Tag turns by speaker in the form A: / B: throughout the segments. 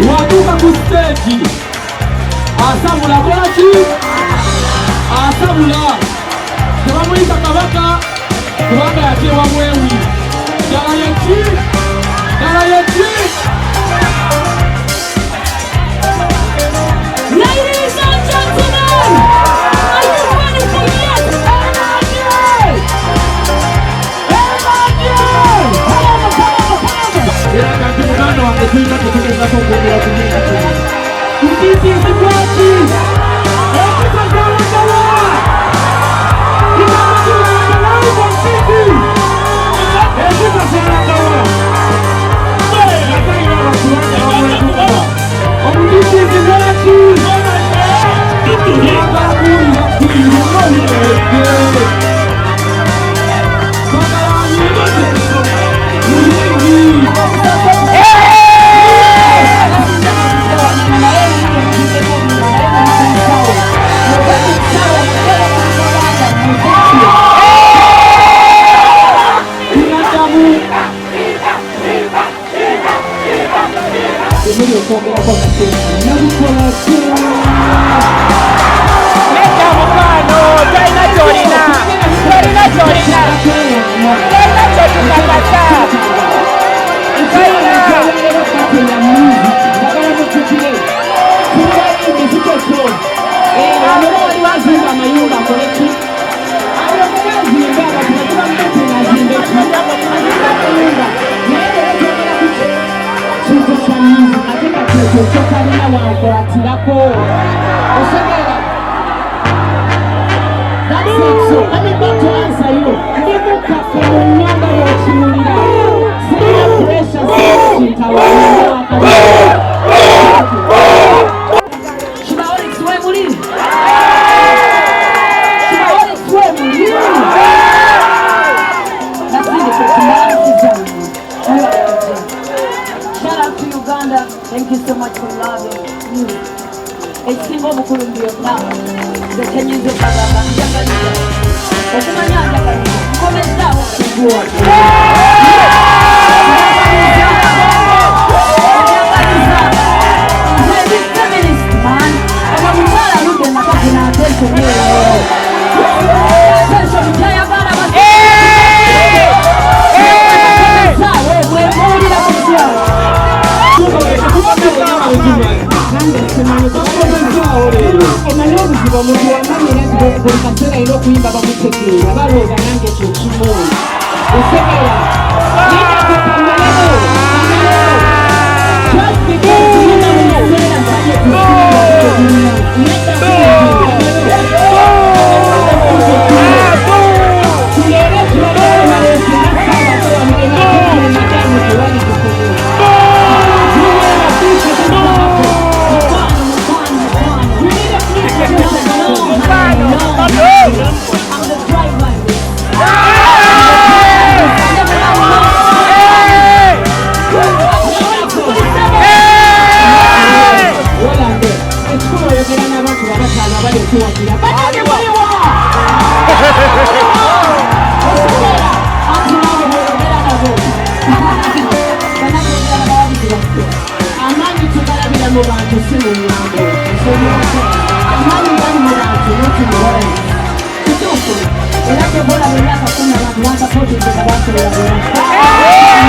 A: Waduka kusteji asabula bwaki asabula tebamuyita kabaka kubanga yatewa mwewi ddala yeki ddala yeki.
B: Ladies and gentlemen, are you ready for this?
C: Thank you so much for loving you. Ekisinga obukulu byonna nze kyenyiza okugamba njagaliza okumanya njagaliza nkomezaawo nze feminist man omukyala aludde nakati n'atensonyeewo atensoni kyayagala bwemuwulira ku kyawo omanyi obuzibu omuntu wamanyira nti buli kaseera alina okuyimba bamutegeera balowooza nange ekyo kimu osekera kusimu mlango. Amani ndani mwanangu, yote ni wewe. Kitufu, ilaje bora miaka 10 na kuanza pote kwa watu wa Mungu.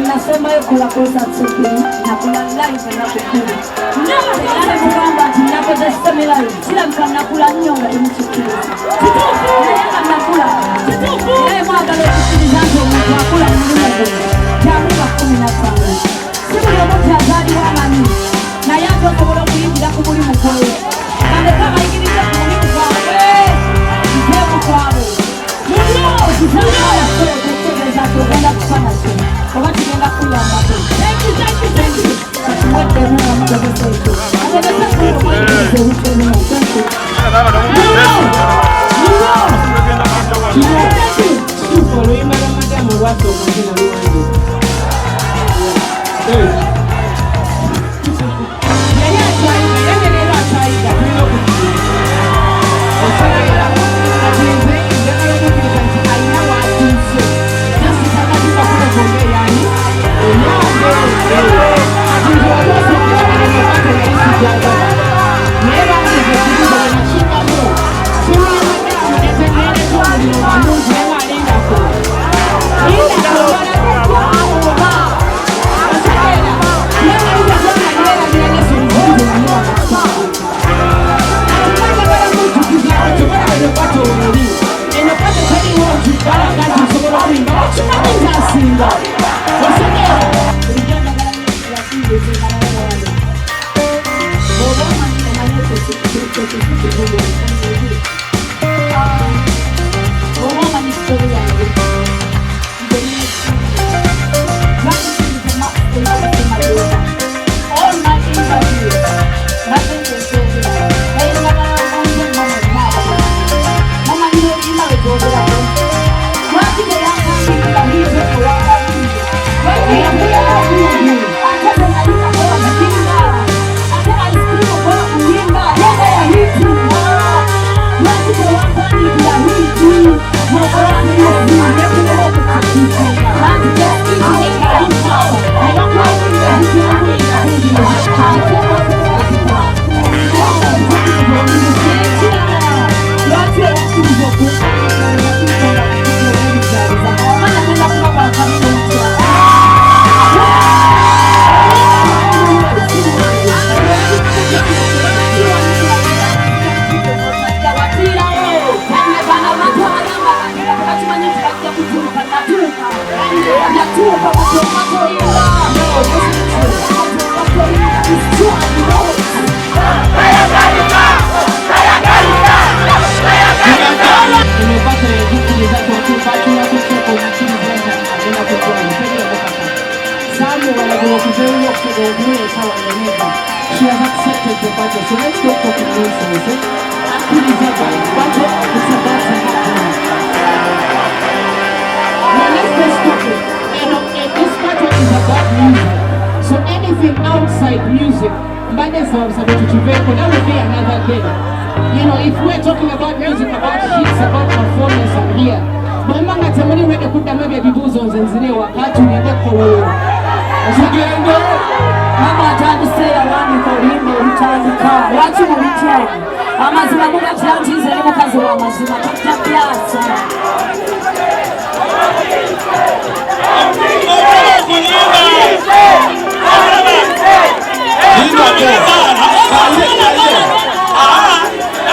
C: Nasema yuko la kosa tsuki na kula live na kukula. Ndio kwamba tunapoteza milali. Kila mtu anakula nyonga imchukue. Anakula. Yeye mwaga leo kusikilizaje mnakula nyonga. Jambo 15. Siku ya moja azali wa mami. Na yapo kwa kuingia kubuli mkoyo. Kama hivi ndio kubuli kwa wewe. Ndio kwa wewe. Ndio kisana ya kutekeleza kwenda kufanya shule. Wakati nenda kula hapo. Thank you. Wote mna mdogo zetu. Anaweza kuwa
D: She has accepted the budget, so let's not talk in nonsense. Actually, it's about budget, it's about to happen. Now let's stop it. And this budget is about music. So anything outside music, that would be another day. You know, if we're talking about music, about hits, about performance, I'm here. But I'm not telling you where they put them maybe the bosoms and Zine or cartoon and
C: Mama atandise yawandiika oluyimba olutandika lwaki mubitya amazima mugatya nti nze ne mukazi w'amazima tajja byasa